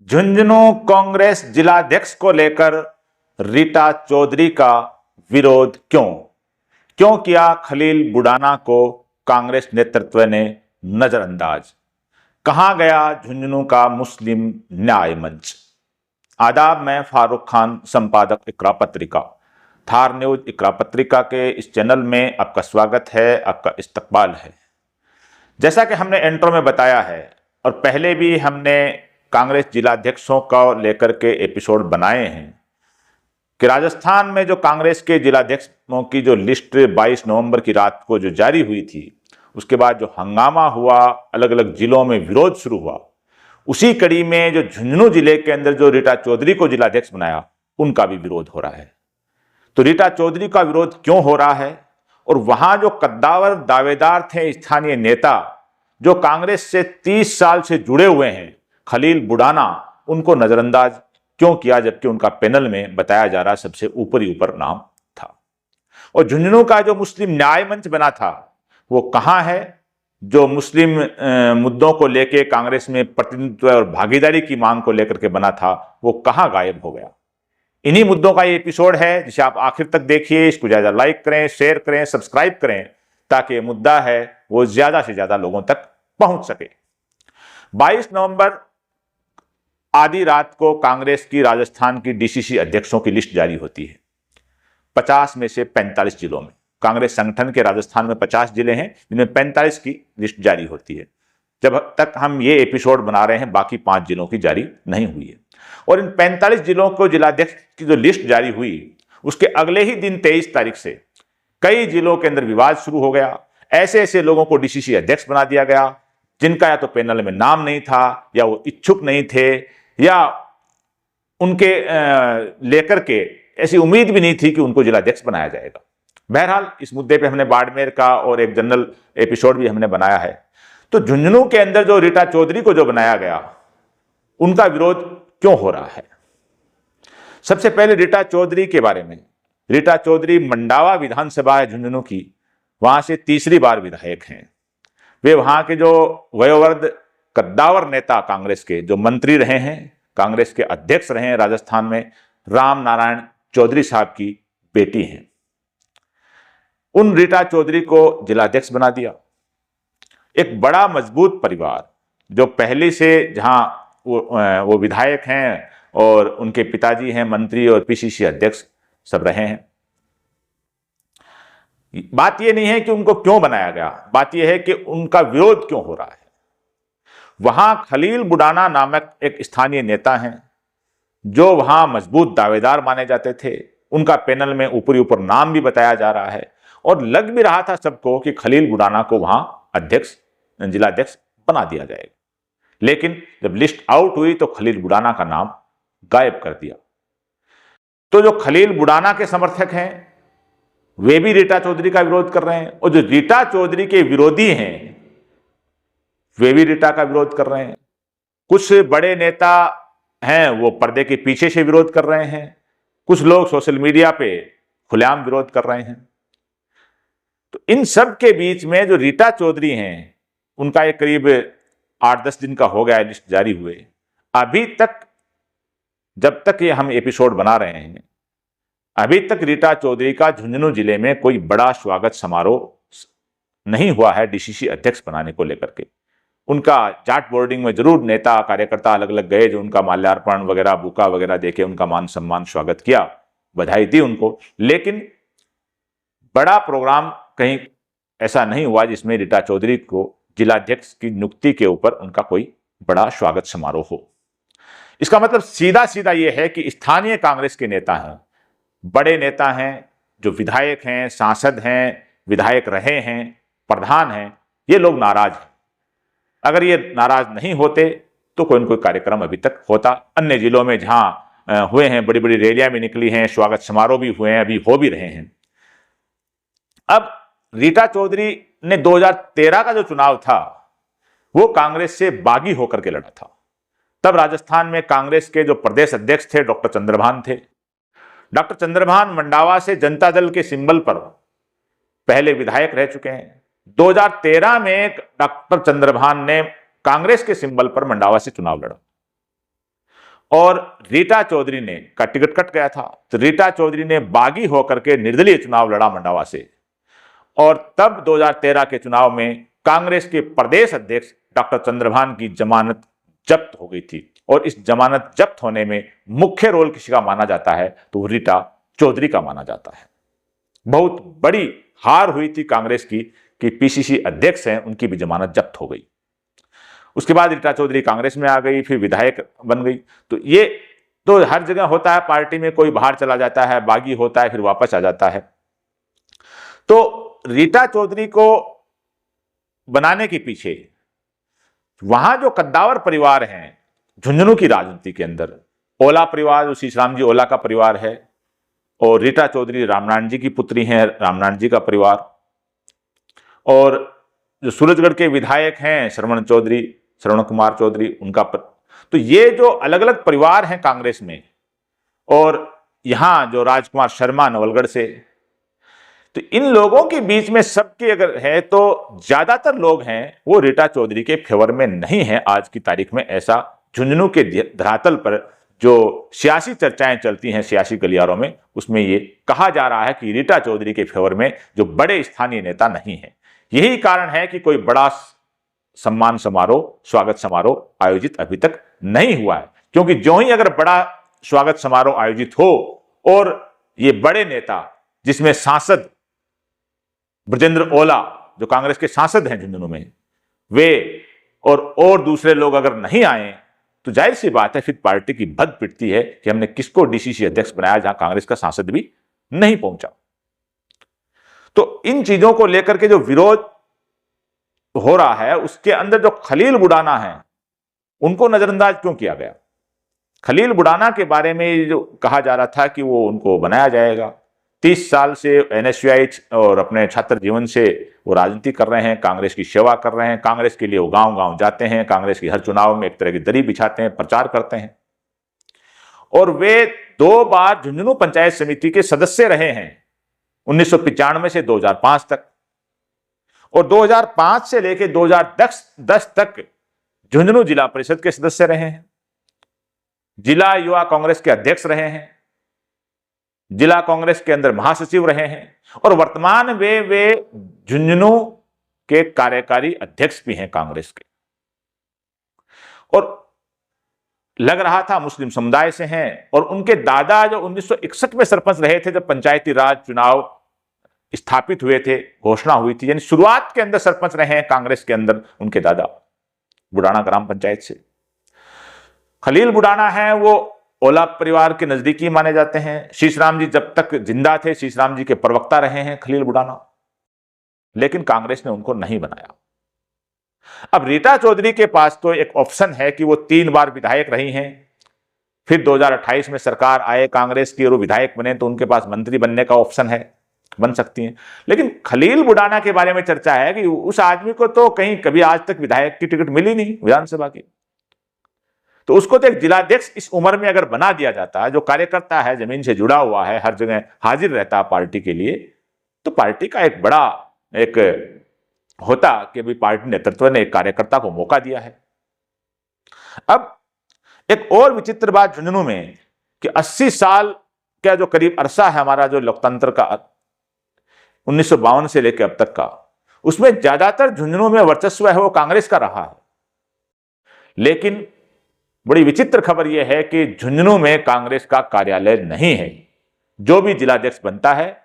झुंझुनू कांग्रेस जिलाध्यक्ष को लेकर रीटा चौधरी का विरोध क्यों किया खलील बुडाना को कांग्रेस नेतृत्व ने नजरअंदाज। कहां गया झुंझुनू का मुस्लिम न्याय मंच। आदाब, मैं फारूक खान, संपादक इकरा पत्रिका, थार न्यूज इकरा पत्रिका के इस चैनल में आपका स्वागत है, आपका इस्तकबाल है। जैसा कि हमने इंट्रो में बताया है और पहले भी हमने कांग्रेस जिलाध्यक्षों का लेकर के एपिसोड बनाए हैं कि राजस्थान में जो कांग्रेस के जिलाध्यक्षों की जो लिस्ट 22 नवंबर की रात को जो जारी हुई थी, उसके बाद जो हंगामा हुआ, अलग अलग जिलों में विरोध शुरू हुआ, उसी कड़ी में जो झुंझुनू जिले के अंदर जो रीटा चौधरी को जिलाध्यक्ष बनाया, उनका भी विरोध हो रहा है। तो रीटा चौधरी का विरोध क्यों हो रहा है और वहां जो कद्दावर दावेदार थे, स्थानीय नेता जो कांग्रेस से 30 साल से जुड़े हुए हैं, खलील बुडाना, उनको नजरअंदाज क्यों किया, जबकि उनका पैनल में बताया जा रहा सबसे ऊपर नाम था। और झुंझुनू का जो मुस्लिम न्याय मंच बना था वो कहां है, जो मुस्लिम मुद्दों को लेकर कांग्रेस में प्रतिनिधित्व और भागीदारी की मांग को लेकर के बना था, वो कहां गायब हो गया। इन्हीं मुद्दों का ये एपिसोड है, जिसे आप आखिर तक देखिए। इसको ज्यादा लाइक करें, शेयर करें, सब्सक्राइब करें, ताकि ये मुद्दा है वो ज्यादा से ज्यादा लोगों तक पहुंच सके। 22 नवंबर आधी रात को कांग्रेस की राजस्थान की डीसीसी अध्यक्षों की लिस्ट जारी होती है। 50 में से 45 जिलों में, कांग्रेस संगठन के राजस्थान में 50 जिले हैं, जिनमें 45 की लिस्ट जारी होती है। जब तक हम ये एपिसोड बना रहे हैं, बाकी 5 जिलों की जारी नहीं हुई है। और इन 45 जिलों को जिलाध्यक्ष की जो लिस्ट जारी हुई, उसके अगले ही दिन 23 तारीख से कई जिलों के अंदर विवाद शुरू हो गया। ऐसे ऐसे लोगों को डीसीसी अध्यक्ष बना दिया गया जिनका या तो पैनल में नाम नहीं था, या वो इच्छुक नहीं थे, या उनके लेकर के ऐसी उम्मीद भी नहीं थी कि उनको जिलाध्यक्ष बनाया जाएगा। बहरहाल इस मुद्दे पे हमने बाड़मेर का और एक जनरल एपिसोड भी हमने बनाया है। तो झुंझुनू के अंदर जो रीटा चौधरी को जो बनाया गया, उनका विरोध क्यों हो रहा है। सबसे पहले रीटा चौधरी के बारे में। रीटा चौधरी मंडावा विधानसभा है झुंझुनू की, वहां से तीसरी बार विधायक हैं। वे वहां के जो वयोवृद्ध कद्दावर नेता कांग्रेस के, जो मंत्री रहे हैं, कांग्रेस के अध्यक्ष रहे हैं राजस्थान में, राम नारायण चौधरी साहब की बेटी हैं। उन रीटा चौधरी को जिलाध्यक्ष बना दिया। एक बड़ा मजबूत परिवार, जो पहले से जहां वो विधायक हैं और उनके पिताजी हैं मंत्री और पीसीसी अध्यक्ष सब रहे हैं। बात यह नहीं है कि उनको क्यों बनाया गया, बात यह है कि उनका विरोध क्यों हो रहा है। वहां खलील बुडाना नामक एक स्थानीय नेता हैं, जो वहां मजबूत दावेदार माने जाते थे। उनका पैनल में ऊपर नाम भी बताया जा रहा है और लग भी रहा था सबको कि खलील बुडाना को वहां जिलाध्यक्ष बना दिया जाएगा। लेकिन जब लिस्ट आउट हुई तो खलील बुडाना का नाम गायब कर दिया। तो जो खलील बुडाना के समर्थक हैं, वे भी रीटा चौधरी का विरोध कर रहे हैं, और जो रीटा चौधरी के विरोधी हैं, वे भी रीटा का विरोध कर रहे हैं। कुछ बड़े नेता हैं, वो पर्दे के पीछे से विरोध कर रहे हैं। कुछ लोग सोशल मीडिया पे खुलेआम विरोध कर रहे हैं। तो इन सब के बीच में जो रीटा चौधरी हैं, उनका एक करीब 8-10 दिन का हो गया लिस्ट जारी हुए। अभी तक, जब तक ये हम एपिसोड बना रहे हैं, अभी तक रीटा चौधरी का झुंझुनू जिले में कोई बड़ा स्वागत समारोह नहीं हुआ है डीसीसी अध्यक्ष बनाने को लेकर के। उनका जाट बोर्डिंग में जरूर नेता कार्यकर्ता अलग अलग गए, जो उनका माल्यार्पण वगैरह, बुका वगैरह देके उनका मान सम्मान स्वागत किया, बधाई दी उनको। लेकिन बड़ा प्रोग्राम कहीं ऐसा नहीं हुआ जिसमें रीटा चौधरी को जिलाध्यक्ष की नियुक्ति के ऊपर उनका कोई बड़ा स्वागत समारोह हो। इसका मतलब सीधा सीधा यह है कि स्थानीय कांग्रेस के नेता हैं, बड़े नेता हैं, जो विधायक हैं, सांसद हैं, विधायक रहे हैं, प्रधान हैं, ये लोग नाराज हैं। अगर ये नाराज नहीं होते तो कोई न कोई कार्यक्रम अभी तक होता। अन्य जिलों में जहां हुए हैं, बड़ी बड़ी रैलियां भी निकली हैं, स्वागत समारोह भी हुए हैं, अभी हो भी रहे हैं। अब रीटा चौधरी ने 2013 का जो चुनाव था, वो कांग्रेस से बागी होकर के लड़ा था। तब राजस्थान में कांग्रेस के जो प्रदेश अध्यक्ष थे, डॉक्टर चंद्रभान थे। डॉक्टर चंद्रभान मंडावा से जनता दल के सिंबल पर पहले विधायक रह चुके हैं। 2013 में डॉक्टर चंद्रभान ने कांग्रेस के सिंबल पर मंडावा से चुनाव लड़ा। और रीटा चौधरी ने का टिकट कट गया था, तो रीटा चौधरी ने बागी होकर के निर्दलीय चुनाव लड़ा मंडावा से। और तब 2013 के चुनाव में कांग्रेस के प्रदेश अध्यक्ष डॉक्टर चंद्रभान की जमानत जब्त हो गई थी, और इस जमानत जब्त होने में मुख्य रोल किसी का माना जाता है तो वो रीटा चौधरी का माना जाता है। बहुत बड़ी हार हुई थी कांग्रेस की कि पीसीसी अध्यक्ष हैं, उनकी भी जमानत जब्त हो गई। उसके बाद रीटा चौधरी कांग्रेस में आ गई, फिर विधायक बन गई। तो ये तो हर जगह होता है, पार्टी में कोई बाहर चला जाता है, बागी होता है, फिर वापस आ जाता है। तो रीटा चौधरी को बनाने के पीछे वहां जो कद्दावर परिवार हैं झुंझुनू की राजनीति के अंदर, ओला परिवार जो शीशराम जी ओला का परिवार है, और रीटा चौधरी रामनारायण जी की पुत्री हैं, रामनारायण जी का परिवार, और जो सूरजगढ़ के विधायक हैं श्रवण कुमार चौधरी, उनका तो ये जो अलग अलग परिवार हैं कांग्रेस में, और यहां जो राजकुमार शर्मा नवलगढ़ से, तो इन लोगों के बीच में सबके अगर है तो ज्यादातर लोग हैं वो रीटा चौधरी के फेवर में नहीं है आज की तारीख में। ऐसा झुंझुनू के धरातल पर जो सियासी चर्चाएं चलती हैं सियासी गलियारों में, उसमें ये कहा जा रहा है कि रीटा चौधरी के फेवर में जो बड़े स्थानीय नेता नहीं है। यही कारण है कि कोई बड़ा सम्मान समारोह, स्वागत समारोह आयोजित अभी तक नहीं हुआ है, क्योंकि जो ही अगर बड़ा स्वागत समारोह आयोजित हो और ये बड़े नेता, जिसमें सांसद ब्रजेंद्र ओला जो कांग्रेस के सांसद हैं झुंझुनू में, वे और दूसरे लोग अगर नहीं आए तो जाहिर सी बात है फिर पार्टी की बद पिटती है कि हमने किसको डीसीसी अध्यक्ष बनाया जहां कांग्रेस का सांसद भी नहीं पहुंचा। तो इन चीजों को लेकर के जो विरोध हो रहा है, उसके अंदर जो खलील बुडाना है उनको नजरअंदाज क्यों किया गया? खलील बुडाना के बारे में जो कहा जा रहा था कि वो उनको बनाया जाएगा, 30 साल से एनएसयूआई और अपने छात्र जीवन से वो राजनीति कर रहे हैं, कांग्रेस की सेवा कर रहे हैं, कांग्रेस के लिए वो गांव-गांव जाते हैं, कांग्रेस की हर चुनाव में एक तरह की दरी बिछाते हैं, प्रचार करते हैं, और वे 2 बार झुंझुनू पंचायत समिति के सदस्य रहे हैं 1995 से 2005 तक, और 2005 से लेकर 2010 तक झुंझुनू जिला परिषद के सदस्य रहे हैं, जिला युवा कांग्रेस के अध्यक्ष रहे हैं, जिला कांग्रेस के अंदर महासचिव रहे हैं, और वर्तमान वे झुंझुनू के कार्यकारी अध्यक्ष भी हैं कांग्रेस के। और लग रहा था मुस्लिम समुदाय से हैं, और उनके दादा जो 1961 में सरपंच रहे थे जब पंचायती राज चुनाव स्थापित हुए थे, घोषणा हुई थी, यानी शुरुआत के अंदर सरपंच रहे हैं कांग्रेस के अंदर उनके दादा बुडाना ग्राम पंचायत से। खलील बुडाना है वो ओला परिवार के नजदीकी माने जाते हैं। शीशराम जी जब तक जिंदा थे शीशराम जी के प्रवक्ता रहे हैं खलील बुडाना, लेकिन कांग्रेस ने उनको नहीं बनाया। अब रीटा चौधरी के पास तो एक ऑप्शन है कि वो 3 बार विधायक रही हैं, फिर 2028 में सरकार आए कांग्रेस की और वो विधायक बने तो उनके पास मंत्री बनने का ऑप्शन है, बन सकती हैं। लेकिन खलील बुडाना के बारे में चर्चा है कि उस आदमी को तो कहीं कभी आज तक विधायक की टिकट मिली नहीं विधानसभा की, तो उसको तो एक जिलाध्यक्ष इस उम्र में अगर बना दिया जाता है, जो कार्यकर्ता है, जमीन से जुड़ा हुआ है, हर जगह हाजिर रहता है पार्टी के लिए, तो पार्टी का एक बड़ा एक होता कि भी पार्टी नेतृत्व ने एक कार्यकर्ता को मौका दिया है। अब एक और विचित्र बात झुंझुनू में कि 80 साल का जो करीब अरसा है हमारा जो लोकतंत्र का 1952 से लेकर अब तक का, उसमें ज्यादातर झुंझुनू में वर्चस्व है वो कांग्रेस का रहा है। लेकिन बड़ी विचित्र खबर यह है कि झुंझुनू में कांग्रेस का कार्यालय नहीं है। जो भी जिलाध्यक्ष बनता है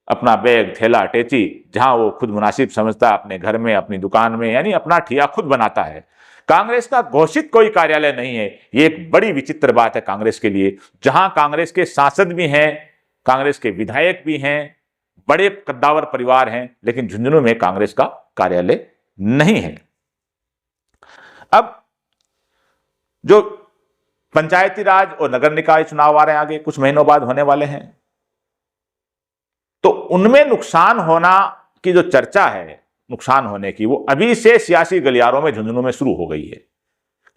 अपना बैग थैला अटैची जहां वो खुद मुनासिब समझता है, अपने घर में, अपनी दुकान में, यानी अपना ठिया खुद बनाता है। कांग्रेस का घोषित कोई कार्यालय नहीं है। ये एक बड़ी विचित्र बात है कांग्रेस के लिए, जहां कांग्रेस के सांसद भी हैं, कांग्रेस के विधायक भी हैं, बड़े कद्दावर परिवार हैं, लेकिन झुंझुनू में कांग्रेस का कार्यालय नहीं है। अब जो पंचायती राज और नगर निकाय चुनाव आ रहे हैं, आगे कुछ महीनों बाद होने वाले हैं, तो उनमें नुकसान होना की जो चर्चा है, नुकसान होने की, वो अभी से सियासी गलियारों में झुंझुनू में शुरू हो गई है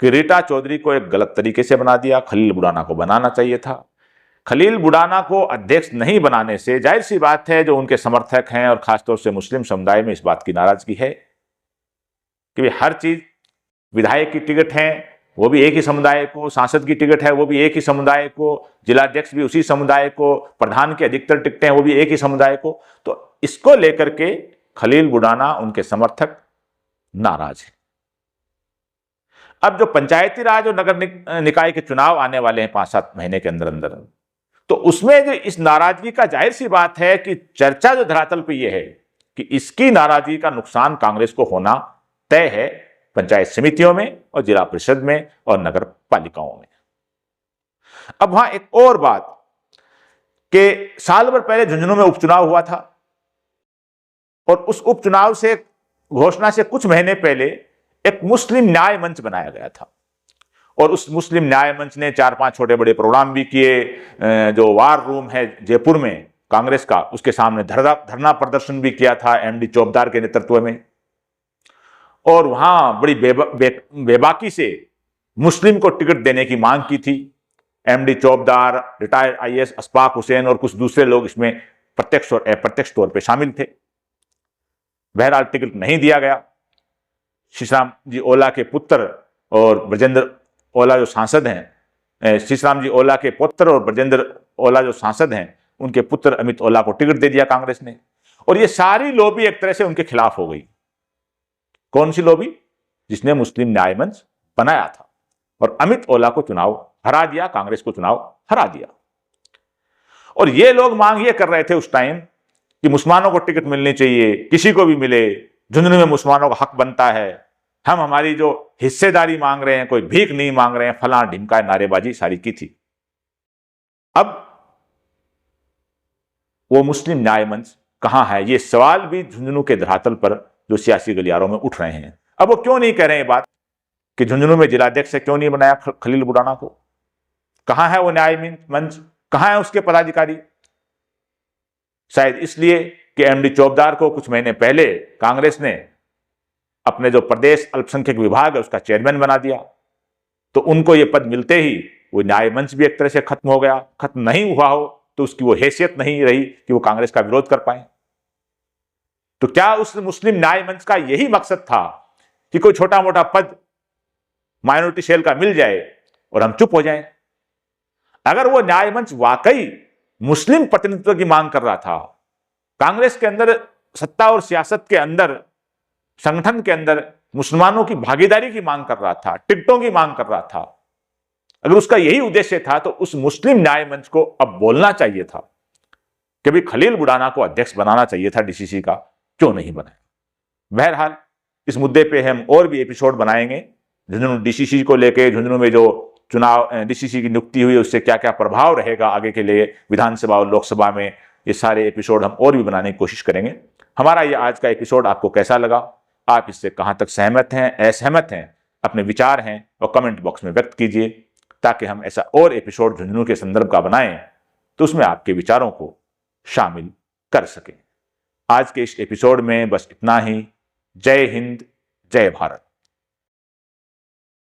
कि रीटा चौधरी को एक गलत तरीके से बना दिया, खलील बुडाना को बनाना चाहिए था। खलील बुडाना को अध्यक्ष नहीं बनाने से जाहिर सी बात है जो उनके समर्थक हैं और खासतौर से मुस्लिम समुदाय में इस बात की नाराजगी है कि हर चीज विधायक की टिकट है वो भी एक ही समुदाय को, सांसद की टिकट है वो भी एक ही समुदाय को, जिलाध्यक्ष भी उसी समुदाय को, प्रधान के अधिकतर टिकटें हैं वो भी एक ही समुदाय को। तो इसको लेकर के खलील बुडाना, उनके समर्थक नाराज हैं। अब जो पंचायती राज और नगर निकाय के चुनाव आने वाले हैं 5-7 महीने के अंदर अंदर, तो उसमें जो इस नाराजगी का, जाहिर सी बात है कि चर्चा जो धरातल पे ये है कि इसकी नाराजगी का नुकसान कांग्रेस को होना तय है पंचायत समितियों में और जिला परिषद में और नगर पालिकाओं में। अब वहां एक और बात कि साल भर पहले झुंझुनू में उपचुनाव हुआ था और उस उपचुनाव से घोषणा से कुछ महीने पहले एक मुस्लिम न्याय मंच बनाया गया था और उस मुस्लिम न्याय मंच ने 4-5 छोटे बड़े प्रोग्राम भी किए। जो वार रूम है जयपुर में कांग्रेस का, उसके सामने धरना प्रदर्शन भी किया था एमडी चौबदार के नेतृत्व में, और वहां बड़ी बेबाकी से मुस्लिम को टिकट देने की मांग की थी। MD Chaubdar, retired IAS Ashfaq Hussain और कुछ दूसरे लोग इसमें प्रत्यक्ष और अप्रत्यक्ष तौर पर शामिल थे। बहरहाल टिकट नहीं दिया गया। शीशराम जी ओला के पुत्र और ब्रजेंद्र ओला जो सांसद हैं, शीशराम जी ओला के पुत्र और ब्रजेंद्र ओला जो सांसद हैं, उनके पुत्र अमित ओला को टिकट दे दिया कांग्रेस ने। और ये सारी लॉबी एक तरह से उनके खिलाफ हो गई। कौन सी लॉबी? जिसने मुस्लिम न्याय मंच बनाया था और अमित ओला को चुनाव हरा दिया, कांग्रेस को चुनाव हरा दिया। और ये लोग मांग ये कर रहे थे उस टाइम कि मुसलमानों को टिकट मिलनी चाहिए, किसी को भी मिले, झुंझुनू में मुसलमानों का हक बनता है, हम हमारी जो हिस्सेदारी मांग रहे हैं, कोई भीख नहीं मांग रहे हैं, फलां ढिमका नारेबाजी सारी की थी। अब वो मुस्लिम न्याय मंच कहां है, ये सवाल भी झुंझुनू के धरातल पर जो सियासी गलियारों में उठ रहे हैं। अब वो क्यों नहीं कह रहे हैं बात कि झुंझुनू में जिलाध्यक्ष से क्यों नहीं बनाया खलील बुडाना को? कहां है वो न्याय मंच, कहां है उसके पदाधिकारी? शायद इसलिए कि एमडी चौबदार को कुछ महीने पहले कांग्रेस ने अपने जो प्रदेश अल्पसंख्यक विभाग है उसका चेयरमैन बना दिया, तो उनको ये पद मिलते ही वो न्याय मंच भी एक तरह से खत्म हो गया। खत्म नहीं हुआ हो तो उसकी वो हैसियत नहीं रही कि वो कांग्रेस का विरोध कर पाए। तो क्या उस मुस्लिम न्याय मंच का यही मकसद था कि कोई छोटा मोटा पद माइनॉरिटी सेल का मिल जाए और हम चुप हो जाएं? अगर वो न्याय मंच वाकई मुस्लिम प्रतिनिधित्व की मांग कर रहा था, कांग्रेस के अंदर, सत्ता और सियासत के अंदर, संगठन के अंदर मुसलमानों की भागीदारी की मांग कर रहा था, टिकटों की मांग कर रहा था, अगर उसका यही उद्देश्य था तो उस मुस्लिम न्याय मंच को अब बोलना चाहिए था कि भाई खलील बुडाना को अध्यक्ष बनाना चाहिए था डीसीसी का, क्यों नहीं बनाया? बहरहाल इस मुद्दे पे हम और भी एपिसोड बनाएंगे। झुंझुनू डीसीसी को लेके, झुंझुनू में जो चुनाव डीसीसी की नियुक्ति हुई उससे क्या क्या प्रभाव रहेगा आगे के लिए विधानसभा और लोकसभा में, ये सारे एपिसोड हम और भी बनाने की कोशिश करेंगे। हमारा ये आज का एपिसोड आपको कैसा लगा? आप इससे कहां तक सहमत हैं, असहमत हैं, अपने विचार हैं और कमेंट बॉक्स में व्यक्त कीजिए, ताकि हम ऐसा और एपिसोड झुंझुनू के संदर्भ का बनाएं तो उसमें आपके विचारों को शामिल कर सकें। आज के इस एपिसोड में बस इतना ही। जय हिंद, जय भारत।